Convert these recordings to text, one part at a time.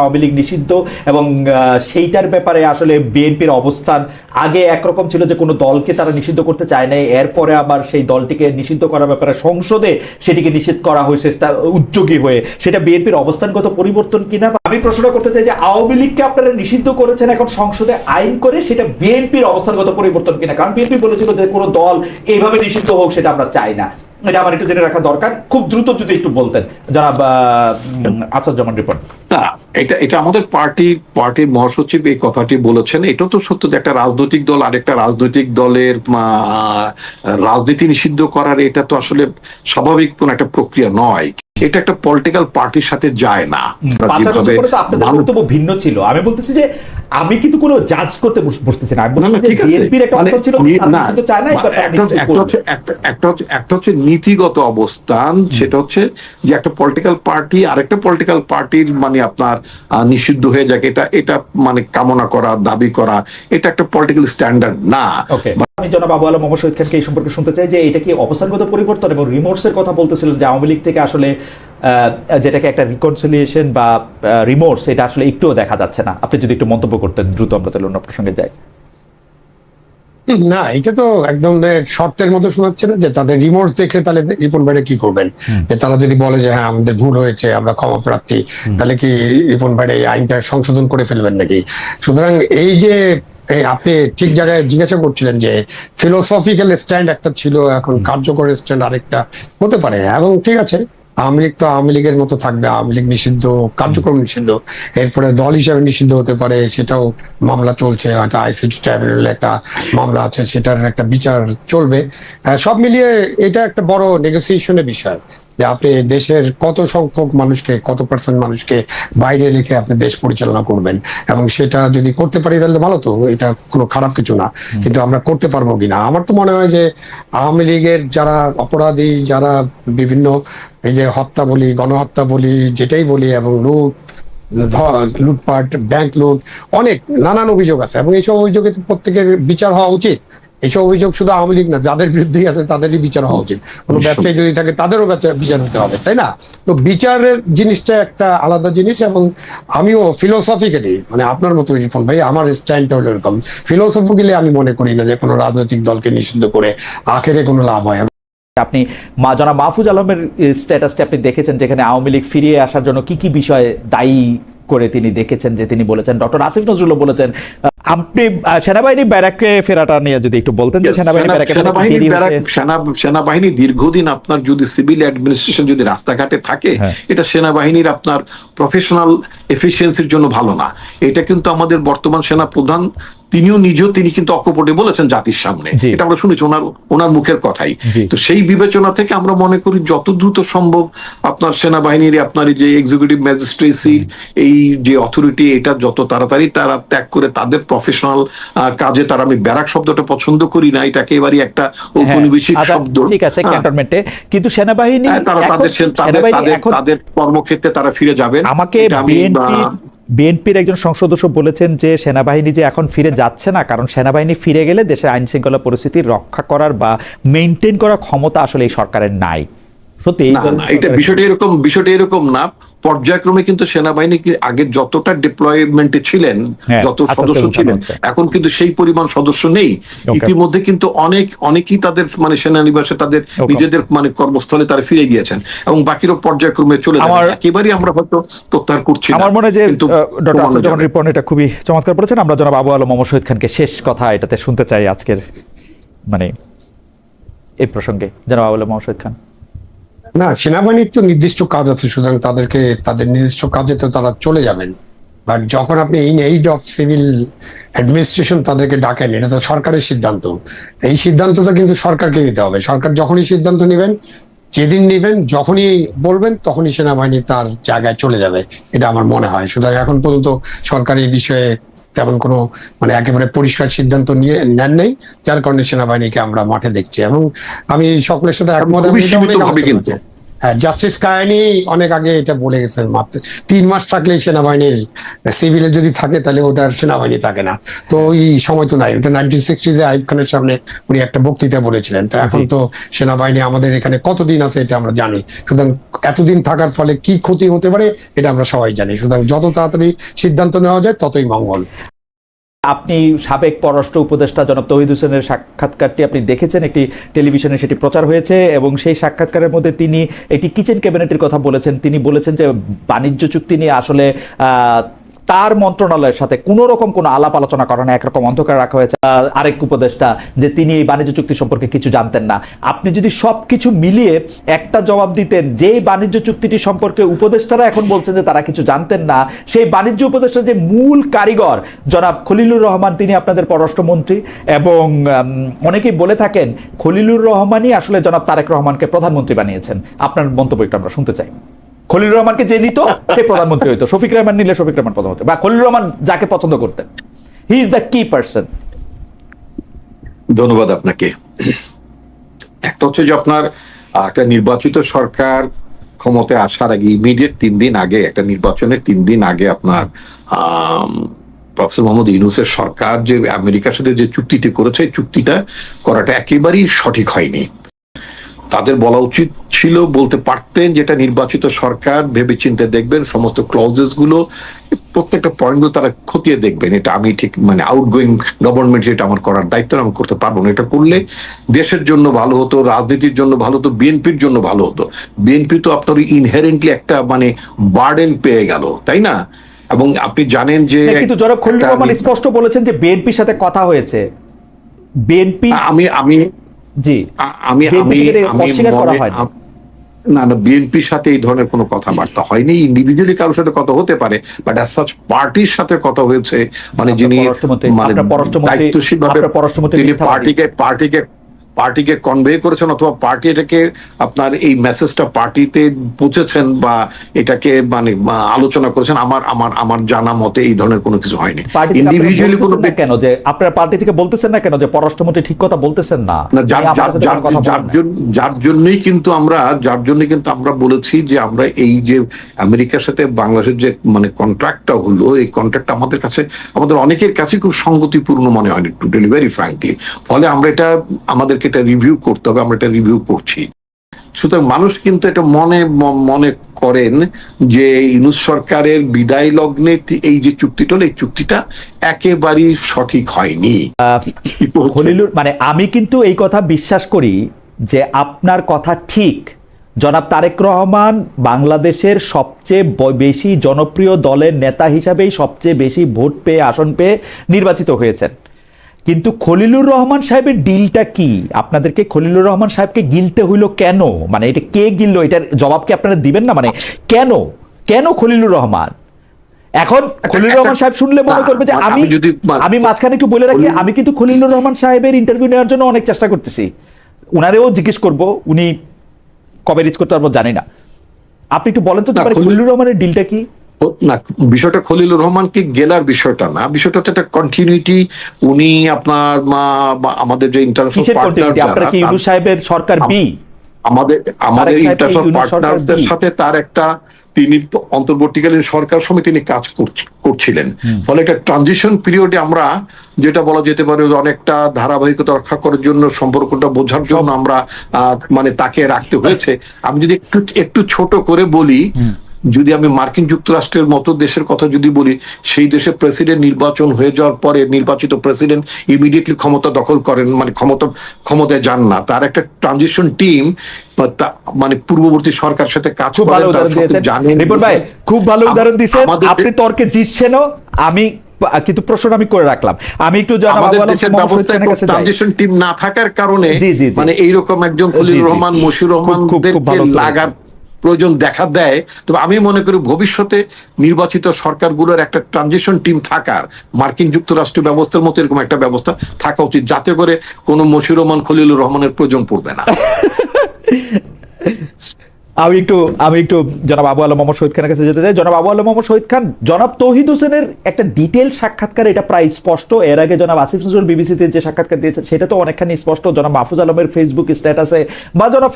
আওয়ামী লীগ নিষিদ্ধ এবং সেইটার ব্যাপারে আসলে বিএনপির অবস্থান আগে একরকম ছিল যে কোনো দলকে তারা নিষিদ্ধ করতে চায় নাই, এরপরে আবার সেই দলটিকে নিষিদ্ধ করার ব্যাপারে সংসদে সেটিকে নিষিদ্ধ করা হয়েছে উদ্যোগী হয়ে। সেটা বিএনপির অবস্থানগত পরিবর্তন কিনা আমি প্রশ্নটা করতে চাই যে আওয়ামী লীগকে আপনারা নিষিদ্ধ করেছেন এখন সংসদে আইন করে, সেটা বিএনপির অবস্থানগত পরিবর্তন কিনা? কারণ বিএনপি বলেছিল যে কোনো দল এইভাবে নিষিদ্ধ হোক সেটা আমরা চাই না। এটা আমার একটু জেনে রাখা দরকার, খুব দ্রুত যদি একটু বলতেন জনাব আসাদুজ্জামান রিপন। না, এটা আমাদের পার্টির মহাসচিব এই কথাটি বলেছেন। এটা তো সত্য যে একটা রাজনৈতিক দল আরেকটা রাজনৈতিক দলের রাজনীতি নিষিদ্ধ করার এটা তো আসলে স্বাভাবিক কোন একটা প্রক্রিয়া নয়। এটা একটা পলিটিক্যাল পার্টির সাথে যায় না। আপনাদের বক্তব্য ভিন্ন ছিল। আমি বলতেছি যে আমি কিন্তু কোনো জাজ করতে বসতেছি না। একটা হচ্ছে নীতিগত অবস্থান, সেটা হচ্ছে যে একটা পলিটিক্যাল পার্টি আরেকটা পলিটিক্যাল পার্টির আপনার নিষিদ্ধ হয়ে যাক, এটা কামনা করা, দাবি করা, এটা একটা পলিটিক্যাল স্ট্যান্ডার্ড না। আমি জনাব আবু আলম মোহাম্মদ শহীদ খানকে এই সম্পর্কে শুনতে চাই যে এটা কি অবস্থানগত পরিবর্তন এবং রিমোর্সের কথা বলতেছিলেন যে আওয়ামী লীগ থেকে আসলে যেটাকে একটা রিকনসিলিয়েশন বা রিমোর্স, এটা আসলে একটুও দেখা যাচ্ছে না। আপনি যদি একটু মন্তব্য করতেন দ্রুত, আমরা তাহলে অন্য প্রসঙ্গে যাই। না, এটা তো একদম শর্তের মতো শোনাচ্ছে না যে তাদের রিমোর্স দেখলে তাহলে রিপন ভাইরা কি করবেন? যে তারা যদি বলে যে হ্যাঁ আমাদের ভুল হয়েছে, আমরা ক্ষমা প্রার্থী, তাহলে কি রিপন ভাইরা এই আইনটা সংশোধন করে ফেলবেন নাকি? সুতরাং এই যে আপনি ঠিক জায়গায় জিজ্ঞাসা করছিলেন যে ফিলোসফিক্যাল স্ট্যান্ড একটা ছিল, এখন কার্যকর স্ট্যান্ড আরেকটা হতে পারে। এবং ঠিক আছে, আওয়ামী লীগ তো আওয়ামী লীগের মতো থাকবে, আওয়ামী লীগ নিষিদ্ধ, কার্যক্রম নিষিদ্ধ, এরপরে দল হিসাবে নিষিদ্ধ হতে পারে, সেটাও মামলা চলছে, হয়তো আইসিটি ট্রাইব্যুনালে একটা মামলা আছে, সেটার একটা বিচার চলবে। সব মিলিয়ে এটা একটা বড় নেগোসিয়েশনের বিষয় যে আপনি দেশের কত সংখ্যক মানুষকে, কত পার্সেন্ট মানুষকে বাইরে রেখে আপনি দেশ পরিচালনা করবেন, এবং সেটা যদি করতে পারি তাহলে ভালো, তো এটা কোনো খারাপ কিছু না। কিন্তু আমরা করতে পারবো কিনা, আমার তো মনে হয় যে আওয়ামী লীগের যারা অপরাধী, যারা বিভিন্ন এই যে হত্যা বলি, গণহত্যা বলি, যেটাই বলি, এবং লুটপাট, ব্যাংক লুট, অনেক নানান অভিযোগ আছে, এবং এইসব অভিযোগে প্রত্যেকের বিচার হওয়া উচিত। এইসব অভিযোগ শুধু আওয়ামী লীগ না, যাদের বিরুদ্ধেই আছে তাদেরই বিচার হওয়া উচিত। কোনো ব্যবসায়ী যদি থাকে তাদেরও বিচার হতে হবে, তাই না? তো বিচারের জিনিসটা একটা আলাদা জিনিস। এবং আমিও ফিলোসফিক্যালি, আপনার মতো রিপন ভাই, আমার স্ট্যান্ডটা হলো এরকম। ফিলোসফিক্যালি আমি মনে করি না যে কোনো রাজনৈতিক দলকে নিষিদ্ধ করে আখেরে কোনো লাভ হয়। আপনি জনাব মাহফুজ আলমের স্ট্যাটাসটি আপনি দেখেছেন, যেখানে আওয়ামী লীগ ফিরিয়ে আসার জন্য কি কি বিষয় দায়ী করে তিনি দেখেছেন, যে তিনি বলেছেন, ডক্টর আসিফ নজরুলও বলেছেন। আপনি সেনাবাহিনী ব্যারাকে ফেরাটা নিয়ে যদি একটু বলতেন যে সেনাবাহিনী দীর্ঘদিন আপনার যদি সিভিল অ্যাডমিনিস্ট্রেশন যদি রাস্তাঘাটে থাকে, এটা সেনাবাহিনীর আপনার প্রফেশনাল এফিসিয়েন্সির জন্য ভালো না। এটা কিন্তু আমাদের বর্তমান সেনা প্রধান তিনি কিন্তু অকপটে বলেছেন জাতির সামনে, এটা আমরা শুনেছি ওনার মুখের কথাই। তো সেই বিবেচনা থেকে আমরা মনে করি যত দ্রুত সম্ভব আপনার সেনাবাহিনীর আপনার যে এক্সিকিউটিভ ম্যাজিস্ট্রেসির এই যে অথরিটি, এটা যত তাড়াতাড়ি তারা ত্যাগ করে তাদের প্রফেশনাল কাজে তারা, আমি ব্যারাক শব্দটা পছন্দ করি না, এটা একেবারেই একটা ঔপনিবেশিক শব্দ। ঠিক আছে, ক্যান্টনমেন্টে, কিন্তু সেনাবাহিনী তারা তাদের কর্মক্ষেত্রে তারা ফিরে যাবেন। আমাকে বিএনপির একজন সংসদ সদস্য বলেছেন যে সেনাবাহিনী যে এখন ফিরে যাচ্ছে না, কারণ সেনাবাহিনী ফিরে গেলে দেশের আইন শৃঙ্খলা পরিস্থিতি রক্ষা করার বা মেইনটেইন করার ক্ষমতা আসলে এই সরকারের নাই। সত্যি এটা বিষয়টা এরকম না। পর্যায়ক্রমে কিন্তু সেনাবাহিনী আগে যতটা ডিপ্লয়মেন্টে ছিলেন, যত সদস্য ছিলেন, এখন কিন্তু সেই পরিমাণ সদস্য নেই। ইতিমধ্যে কিন্তু অনেকেই তাদের সেনানিবাসে তাদের নিজেদের কর্মস্থলে তারা ফিরে গিয়েছেন, এবং বাকিরও পর্যায়ক্রমে চলে যাবে। একেবারেই আমরা হয়তো প্রত্যাহার করছি। আমার মনে হয় যে ডক্টর আসাদুজ্জামান রিপন এটা খুবই চমৎকার বলেছেন। আমরা জনাব আবু আলম মোহাম্মদ শহীদ খানকে শেষ কথা এটাতে শুনতে চাই আজকের এই প্রসঙ্গে। জনাব আবু আলম মোহাম্মদ শহীদ খান। না, সেনাবাহিনীর তো নির্দিষ্ট কাজ আছে, সুতরাং তাদের নির্দিষ্ট কাজে তো তারা চলে যাবেন। বাট যখন আপনি in aid of civil administration তাদেরকে ডাকেন, এটা তো সরকারের সিদ্ধান্ত। এই সিদ্ধান্তটা কিন্তু সরকারকে নিতে হবে। সরকার যখনই সিদ্ধান্ত নেবেন, যেদিন নেবেন, যখনই বলবেন, তখনই সেনাবাহিনী তার জায়গায় চলে যাবে, এটা আমার মনে হয়। সুতরাং এখন পর্যন্ত সরকার এই বিষয়ে তেমন কোনো একেবারে পরিষ্কার সিদ্ধান্ত নেন নেই, যার কারণে সেনাবাহিনীকে আমরা মাঠে দেখছি। এবং আমি সকলের সাথে একমত। জাস্টিস কায়ানি অনেক আগে এটা বলে গেছেন, মাত্র 3 মাস থাকলেই সেনাবাহিনীর সিভিলে যদি থাকে তাহলে ওটার সেনাবাহিনী থাকে না। তো ওই সময় তো নাই, ওটা 1960s আইয়ুব খানের সামনে উনি একটা বক্তৃতা বলেছিলেন। তো এখন তো সেনাবাহিনী আমাদের এখানে কতদিন আছে এটা আমরা জানি, সুতরাং এতদিন থাকার ফলে কি ক্ষতি হতে পারে এটা আমরা সবাই জানি। সুতরাং যত তাড়াতাড়ি সিদ্ধান্ত নেওয়া যায় ততই মঙ্গল। আপনি সাবেক পররাষ্ট্র উপদেষ্টা জনাব তৌহিদ হোসেনের সাক্ষাৎকারটি আপনি দেখেছেন, একটি টেলিভিশনে সেটি প্রচার হয়েছে এবং সেই সাক্ষাৎকারের মধ্যে তিনি একটি কিচেন ক্যাবিনেটের কথা বলেছেন। তিনি বলেছেন যে বাণিজ্য চুক্তি নিয়ে আসলে তার মন্ত্রণালয়ের সাথে কোনো রকম কোনো আলাপ আলোচনা করা না, একরকম অন্ধকার রাখা হয়েছে। আরেক উপদেষ্টা যে তিনি এই বাণিজ্য চুক্তি সম্পর্কে কিছু জানতেন না। আপনি যদি সবকিছু মিলিয়ে একটা জবাব দিতেন, যে বাণিজ্য চুক্তিটি সম্পর্কে উপদেষ্টারা এখন বলছেন যে তারা কিছু জানতেন না, সেই বাণিজ্য উপদেষ্টার যে মূল কারিগর জনাব খলিলুর রহমান, তিনি আপনাদের পররাষ্ট্রমন্ত্রী এবং অনেকেই বলে থাকেন খলিলুর রহমানই আসলে জনাব তারেক রহমানকে প্রধানমন্ত্রী বানিয়েছেন। আপনার মন্তব্য একটু আমরা শুনতে চাই। খলিলুর রহমানকে যে নিত সে প্রধানমন্ত্রী হইতো, শফিক রহমান নিলে শফিক রহমান প্রধানমন্ত্রী, বা খলিলুর রহমান যাকে পছন্দ করতেন, হি ইজ দ্য কি পারসন। ধন্যবাদ আপনাকে। একটা হচ্ছে যে আপনার একটা নির্বাচিত সরকার ক্ষমতায় আসার আগে ইমিডিয়েট 3 দিন আগে, একটা নির্বাচনের 3 দিন আগে আপনার প্রফেসর মোহাম্মদ ইউনূসের সরকার যে আমেরিকার সাথে যে চুক্তিটি করেছে, এই চুক্তিটা করাটা একেবারেই সঠিক হয়নি। তাদের বলা উচিত ছিল, বলতে পারতেন যেটা নির্বাচিত সরকার ভেবে চিন্তে দেখবেন, সমস্ত ক্লজেস গুলো প্রত্যেকটা পয়েন্ট গুলো তারা খতিয়ে দেখবেন। এটা আমি ঠিক মানে আউটগোয়িং গভর্নমেন্ট, এটা আমার করার দায়িত্ব আমি করতে পারবো না। এটা করলে দেশের জন্য ভালো হতো, রাজনীতির জন্য ভালো হতো, বিএনপির জন্য ভালো হতো। বিএনপি তো আপনার ইনহেরেন্টলি একটা মানে বার্ডেন পেয়ে গেল, তাই না? এবং আপনি জানেন যে কিন্তু জনাব খলিলুর রহমান স্পষ্ট বলেছেন যে বিএনপির সাথে কথা হয়েছে। বিএনপি আমি জি আমি আমি অস্বীকার করা হয় না। না না, বিএনপির সাথে এই ধরনের কোনো কথাবার্তা হয়নি। ইন্ডিভিজুয়ালি কারোর সাথে কথা হতে পারে, বাট অ্যাজ সাচ পার্টির সাথে কথা হয়েছে, মানে যিনি মানে দায়িত্বশীল ভাবে তিনি পার্টিকে কনভে করেছেন, অথবা পার্টি এটাকে আপনার এই মেসেজটা পার্টিতে পৌঁছেছেন বা এটাকে মানে আলোচনা করেছেন, আমার জানা মতে এই ধরনের কোনো কিছু হয়নি। ইন্ডিভিজুয়ালি কোনো কেন যে আপনার পার্টি থেকে বলতেছেন না কেন যে পররাষ্ট্রমন্ত্রী ঠিক কথা বলতেছেন না? যার জন্যই কিন্তু আমরা বলেছি যে আমরা এই যে আমেরিকার সাথে বাংলাদেশের যে মানে কন্ট্রাক্টটা হলো, এই কন্ট্রাক্ট আমাদের কাছে, আমাদের অনেকের কাছে খুব সঙ্গতিপূর্ণ মনে হয়নি, টু টেল ভেরি ফ্র্যাঙ্কলি। ফলে আমরা আমাদেরকে এটা রিভিউ করতে হবে, আমরা এটা রিভিউ করছি। সুতরাং মানুষ কিন্তু এটা মনে করেন যে ইউনূস সরকারের বিদায় লগ্নে এই যে চুক্তিটা হলো, এই চুক্তিটা একেবারেই সঠিক হয়নি। খলিলুর মানে আমি কিন্তু এই কথা বিশ্বাস করি যে আপনার কথা ঠিক। জনাব তারেক রহমান বাংলাদেশের সবচেয়ে বেশি জনপ্রিয় দলের নেতা হিসাবেই সবচেয়ে বেশি ভোট পেয়ে, আসন পেয়ে নির্বাচিত হয়েছেন। কিন্তু খলিলুর রহমান সাহেবের ডিলটা কি? আপনাদেরকে খলিলুর রহমান সাহেবকে গিলতে হইলো কেন? মানে এটা কে গিললো, এটার জবাব কি আপনারা দিবেন না? মানে কেন খলিলুর রহমান? এখন খলিলুর রহমান সাহেব শুনলে মনে করবে যে আমি মাঝখানে একটু বলে রাখি, আমি কিন্তু খলিলুর রহমান সাহেবের ইন্টারভিউ নেওয়ার জন্য অনেক চেষ্টা করতেছি। উনারেও জিজ্ঞেস করব, উনি কবে রিচ করতে পারবো জানি না। আপনি একটু বলেন তো খলিলুর রহমানের ডিলটা কি? না, বিষয়টা খলিলুর রহমানকে গেলার বিষয়টা না, বিষয়টা হচ্ছে একটা কন্টিনিউটি। উনি আপনার আমাদের যে ইন্টারন্যাশনাল পার্টনার, ইউনূস সাহেবের সরকার বি, আমাদের ইন্টারন্যাশনাল পার্টনারদের সাথে তার একটা, তিনি অন্তর্বর্তীকালীন সরকার সময় তিনি কাজ করছিলেন। ফলে একটা ট্রানজিশন পিরিয়ডে আমরা যেটা বলা যেতে পারে অনেকটা ধারাবাহিকতা রক্ষা করার জন্য, সম্পর্কটা বোঝার জন্য আমরা মানে তাকে রাখতে হয়েছে। আমি যদি একটু ছোট করে বলি, যদি আমি মার্কিন যুক্তরাষ্ট্রের মতো দেশের কথা যদি বলি, সেই দেশে প্রেসিডেন্ট নির্বাচন হয়ে যাওয়ার পরে নির্বাচিত প্রেসিডেন্ট ইমিডিয়েটলি ক্ষমতা দখল করেন, মানে ক্ষমতায় যান না। তার একটা ট্রানজিশন টিম মানে পূর্ববর্তী সরকার সাথে কাজ খুব ভালো উদাহরণ দিয়েছেন। আপনি তর্কে জিতছেনও, আমি কিন্তু প্রশ্ন আমি করে রাখলাম। আমি একটু ট্রানজিশন টিম না থাকার কারণে মানে এইরকম একজন খলিলুর রহমান, মশিউর রহমানদের লাগার প্রয়োজন দেখা দেয়। তবে আমি মনে করি ভবিষ্যতে নির্বাচিত সরকারগুলোর একটা ট্রানজিশন টিম থাকার, মার্কিন যুক্তরাষ্ট্র ব্যবস্থার মতো এরকম একটা ব্যবস্থা থাকা উচিত, যাতে করে কোনো মশিউর রহমান, খলিলুর রহমানের প্রয়োজন পড়বে না। আমি একটু জনাব আবু আলম মোহাম্মদ শহীদ খানের কাছে যেতে চাই। জনাব আবু আলম মোহাম্মদ শহীদ খান, জনাব তৌহিদ হোসেনের একটা ডিটেল সাক্ষাৎকার, এটা প্রায় স্পষ্ট। এর আগে জনাব আসিফ নজরুল বিবিসিতে যে সাক্ষাৎকার দিয়েছেন সেটা তো অনেকখানি স্পষ্ট। জনাব মাহফুজ আলমের ফেসবুক স্ট্যাটাসে বা জনাব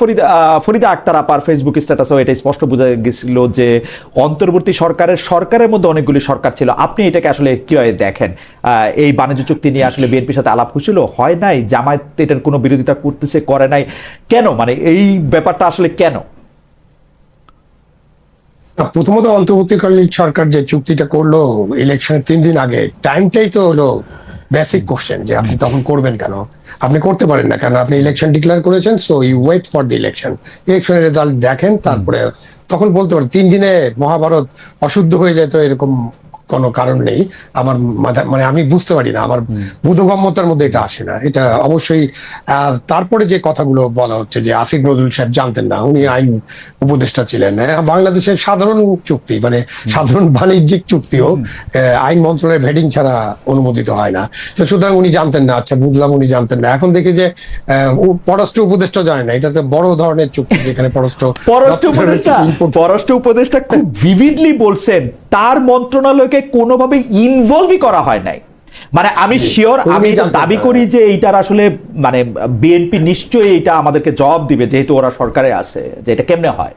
ফরিদা আক্তার আপার ফেসবুক স্ট্যাটাসেও এটা স্পষ্ট বোঝা গেছিল যে অন্তর্বর্তী সরকারের মধ্যে অনেকগুলি সরকার ছিল। আপনি এটাকে আসলে কিভাবে দেখেন? এই বাণিজ্য চুক্তি নিয়ে আসলে বিএনপির সাথে আলাপ হয়েছিল, হয় নাই? জামায়াত এটার কোনো বিরোধিতা করতেছে, করে নাই কেন? মানে এই ব্যাপারটা আসলে কেন? প্রথমত অন্তর্বর্তীকালীন সরকার যে চুক্তিটা করলো ইলেকশনের 3 দিন আগে, টাইমটাই তো হলো বেসিক কোশ্চেন, যে আপনি তখন করবেন কেন? আপনি করতে পারেন না কেন? আপনি ইলেকশন ডিক্লেয়ার করেছেন, so you wait for the ইলেকশনের রেজাল্ট দেখেন, তারপরে তখন বলতে পারেন। 3 দিনে মহাভারত অশুদ্ধ হয়ে যায় তো এরকম কোনো কারণ নেই। আমার মানে আমি বুঝতে পারি না, আমার বোধগম্যতার মধ্যে এটা আসে না। এটা অবশ্যই তারপরে যে কথাগুলো বলা হচ্ছে যে আসিফ নজরুল সাহেব জানতেন না, উনি আইন উপদেষ্টা ছিলেন। বাংলাদেশের সাধারণ চুক্তি, মানে সাধারণ বাণিজ্যিক চুক্তিও আইন মন্ত্রণালয়ের ভেডিং ছাড়া অনুমোদিত হয় না। তো সুতরাং উনি জানতেন না। আচ্ছা, বুঝলাম উনি জানতেন না। এখন দেখি যে পররাষ্ট্র উপদেষ্টা জানে না। এটা তো বড় ধরনের চুক্তি, যেখানে পররাষ্ট্র উপদেষ্টা খুব ভিভিডলি বলছেন তার মন্ত্রণালয়কে কোনোভাবে ইনভলভই করা হয় নাই। মানে আমি শিওর, আমি দাবি করি যে এইটার আসলে মানে বিএনপি নিশ্চয়ই এটা আমাদেরকে জবাব দিবে, যেহেতু ওরা সরকারে আছে, যে এটা কেমনে হয়।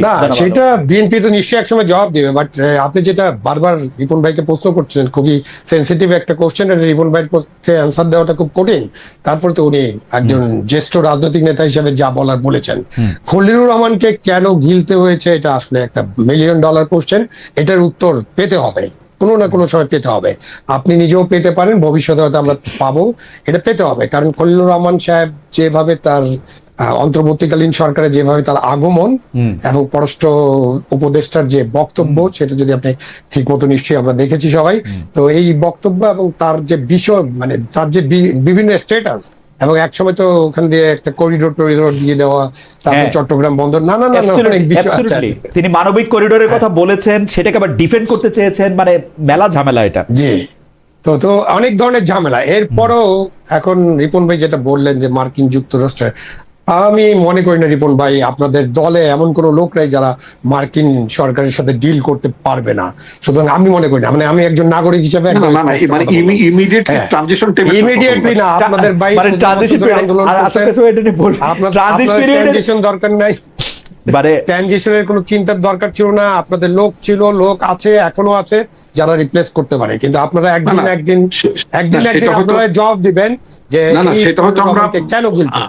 না, সেটা বিএনপি তো নিশ্চয়ই একসময় জবাব দিবে। বাট আপনি যেটা বারবার রিপন ভাইকে প্রশ্ন করছেন, খুবই সেন্সিটিভ একটা কোশ্চেন, রিপন ভাইয়ের পক্ষে অ্যান্সার দেওয়াটা খুব কঠিন। তারপরে তো উনি একজন জ্যেষ্ঠ রাজনৈতিক নেতা হিসেবে যা বলার বলেছেন। খলিলুর রহমানকে কেন গিলতে হয়েছে, এটা আসলে একটা $1 মিলিয়ন কোশ্চেন। এটার উত্তর পেতে হবে, কোনো না কোনো সময় পেতে হবে। আপনি নিজেও পেতে পারেন, ভবিষ্যতে হয়তো আমরা পাবো। এটা পেতে হবে, কারণ খলিলুর রহমান সাহেব যেভাবে তার অন্তর্বর্তীকালীন সরকারে যেভাবে তার আগমন এবং পররাষ্ট্র উপদেষ্টার যে বক্তব্য, সেটা যদি আপনি ঠিক মতো, নিশ্চয়ই আমরা দেখেছি সবাই। তো এই বক্তব্য এবং তার যে বিষয়, মানে তার যে বিভিন্ন স্ট্যাটাস, এবং একসময় তো ওখান দিয়ে একটা করিডোর দিয়ে দেওয়া, তারপর চট্টগ্রাম বন্দর, না অনেক বিষয় আছে। তিনি মানবিক করিডোরের কথা বলেছেন, সেটাকে আবার ডিফেন্ড করতে চেয়েছেন, মানে মেলা ঝামেলা এটা। জি, তো অনেক ধরনের ঝামেলা। এরপরও এখন রিপন ভাই যেটা বললেন যে মার্কিন যুক্তরাষ্ট্রে, আমি মনে করি না রিপন ভাই, আপনাদের দলে এমন কোন লোক নাই যারা মার্কিন সরকারের সাথে ডিল করতে পারবে না। সুতরাং আমি মনে করি না, মানে আমি একজন নাগরিক হিসেবে ইমিডিয়েটলি না, আপনাদের ভাই আন্দোলন ট্রানজিশন দরকার নাই, ট্রানজিশনের কোনো চিন্তার দরকার ছিল না। আপনাদের লোক ছিল, লোক আছে, এখনো আছে, যারা রিপ্লেস করতে পারে। কিন্তু আপনারা একদিন আপনারা জবাব দিবেন যে সেটা হয়তো আমরা কেন গিলতে।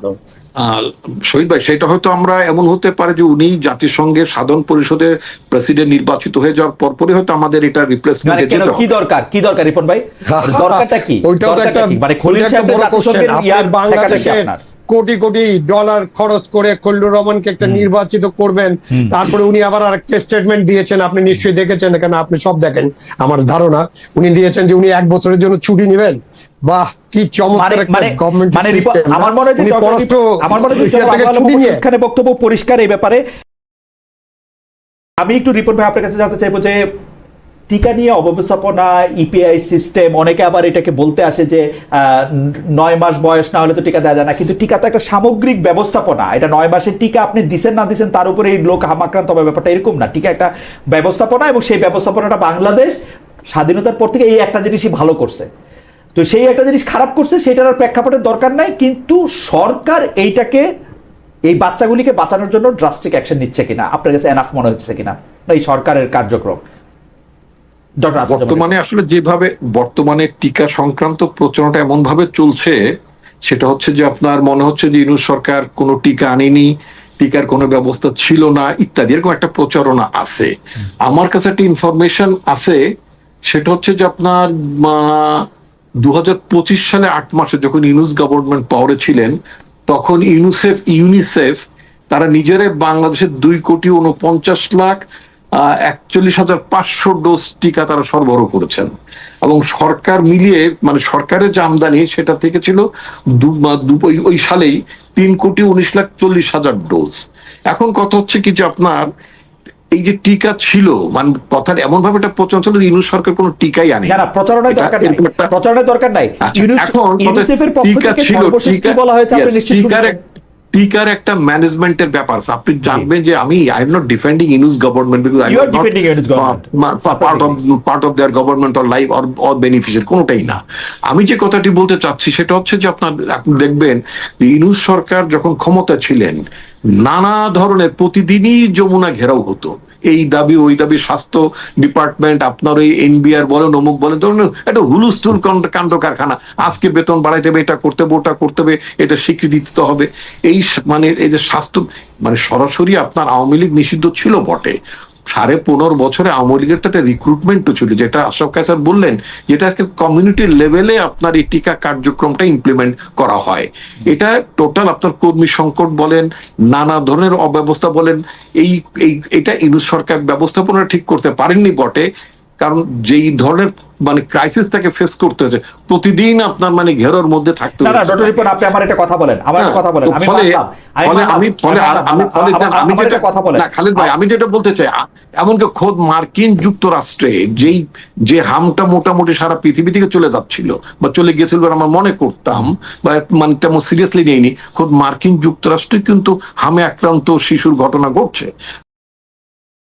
শহীদ ভাই, সেটা হয়তো আমরা এমন হতে পারে যে উনি জাতিসংঘের সাধারণ পরিষদে প্রেসিডেন্ট নির্বাচিত হয়ে যাওয়ার পরপরই হয়তো আমাদের এটা রিপ্লেসমেন্টে যেতে হবে। কি দরকার রিপন ভাই? দরকারটা কি? ওইটাও তো একটা বড় কোশ্চেন। আপনার বাংলাদেশে কোটি কোটি ডলার খরচ করে খলিলুর রহমানকে একটা নির্বাচিত করবেন, তারপরে উনি আবার আরেকটা স্টেটমেন্ট দিয়েছেন, আপনি নিশ্চয়ই দেখেছেন, এখানে আপনি সব দেখেন আমার ধারণা। উনি দিয়েছেন যে উনি 1 বছরের জন্য ছুটি নেবেন। বাহ, কি চমৎকার একটা গভর্নমেন্ট সিস্টেম। আমার মনে হয় এখানে বক্তব্য পরিষ্কার এই ব্যাপারে। আমি একটু রিপোর্ট ভাই আপনার কাছে জানতে চাইবো যে টিকা নিয়ে অব্যবস্থাপনা, ইপিআই সিস্টেম, অনেকে আবার এটাকে বলতে আসে যে 9 মাস বয়স না হলে তো টিকা দেওয়া যায় না। কিন্তু টিকা তো একটা সামগ্রিক ব্যবস্থাপনা। এটা 9 মাসের টিকা আপনি দিচ্ছেন না দিচ্ছেন তার উপরে এই লোক হামাক্রান্ত হবে, ব্যাপারটা এরকম না। টিকা একটা ব্যবস্থাপনা, এবং সেই ব্যবস্থাপনাটা বাংলাদেশ স্বাধীনতার পর থেকে এই একটা জিনিসই ভালো করছে। তো সেই একটা জিনিস খারাপ করছে, সেটার আর প্রেক্ষাপটের দরকার নাই। কিন্তু সরকার এইটাকে, এই বাচ্চাগুলিকে বাঁচানোর জন্য ড্রাস্টিক অ্যাকশন নিচ্ছে কিনা, আপনার কাছে এনাফ মনে হচ্ছে কিনা এই সরকারের কার্যক্রম? বর্তমানে আসলে যেভাবে বর্তমানে টিকা সংক্রান্ত প্রচারণাটা এমন ভাবে চলছে, সেটা হচ্ছে যে আপনার মনে হচ্ছে যে ইউনূস সরকার কোনো টিকা আনেনি, টিকার কোনো ব্যবস্থা ছিল না, ইত্যাদি এরকম একটা প্রচারণা আছে। আমার কাছে একটা ইনফরমেশন আছে, সেটা হচ্ছে যে আপনার 2025 সালে 8 মাসে যখন ইউনূস গভর্নমেন্ট পাওয়ারে ছিলেন, তখন ইউনিসেফ তারা নিজেরাই বাংলাদেশের 2,49,41,500 ডোজ টিকা তারা সরবরাহ করেছেন। এবং সরকার মিলিয়ে, মানে সরকারের যে আমদানি সেটা থেকে ছিল ওই সালেই 3,19,40,000 ডোজ। এখন কথা হচ্ছে কি যে আপনার এই যে টিকা ছিল, মানে কথার এমন ভাবে একটা প্রচারণা ছিল, ইউনূস সরকার কোনো টিকাই আনে না। প্রচারণার দরকার নাই। এখন টিকা ছিল, বলা হয়েছে, আপনি নিশ্চিত টিকার একটা ম্যানেজমেন্টের ব্যাপার আছে। আপনি জানবেন যে আমি I am not defending Yunus government because You are defending Yunus government. Part of their government or life or beneficiary, কোনোটাই না। আমি যে কথাটি বলতে চাচ্ছি সেটা হচ্ছে যে আপনি দেখবেন যে ইউনুস সরকার যখন ক্ষমতা ছিলেন নানা ধরনের প্রতিদিনই যমুনা ঘেরাও হতো, এই দাবি ওই দাবি, স্বাস্থ্য ডিপার্টমেন্ট আপনার ওই এনবিআর বলেন অমুক বলেন, ধরুন একটা হুলুস্থুল কাণ্ড কারখানা, আজকে বেতন বাড়াইতে হবে, এটা করতে হবে, ওটা করতে হবে, এটা স্বীকৃতি দিতে হবে। মানে এই যে স্বাস্থ্য, মানে সরাসরি আপনার আওয়ামী লীগ নিষিদ্ধ ছিল বটে, 15.5 বছরে আওয়ামী লীগের তো একটা রিক্রুটমেন্টও ছিল, যেটা আশরাফ কায়সার বললেন, যেটা আজকে কমিউনিটি লেভেলে আপনার এই টিকা কার্যক্রমটা ইমপ্লিমেন্ট করা হয়। এটা টোটাল আপনার কর্মী সংকট বলেন, নানা ধরনের অব্যবস্থা বলেন, এটা ইউনূস সরকার ব্যবস্থাপনা ঠিক করতে পারেননি বটে, কারণ যেই ধরনের মানে ক্রাইসিস তাকে ফেস করতে হয়েছে, প্রতিদিন আপনার মানে ঘেরোর মধ্যে থাকতে না না ডক্টর রিপন, আপনি আমার একটা কথা বলেন, আমার একটা কথা বলেন, আমি খালেদ ভাই, আমি যেটা বলতে চাই, এমনকি খোদ মার্কিন যুক্তরাষ্ট্রে যে হামটা মোটামুটি সারা পৃথিবী থেকে চলে যাচ্ছিল বা চলে গিয়েছিল আমরা মনে করতাম, বা মানে তেমন সিরিয়াসলি নেইনি, খোদ মার্কিন যুক্তরাষ্ট্রে কিন্তু হামে আক্রান্ত শিশুর ঘটনা ঘটছে।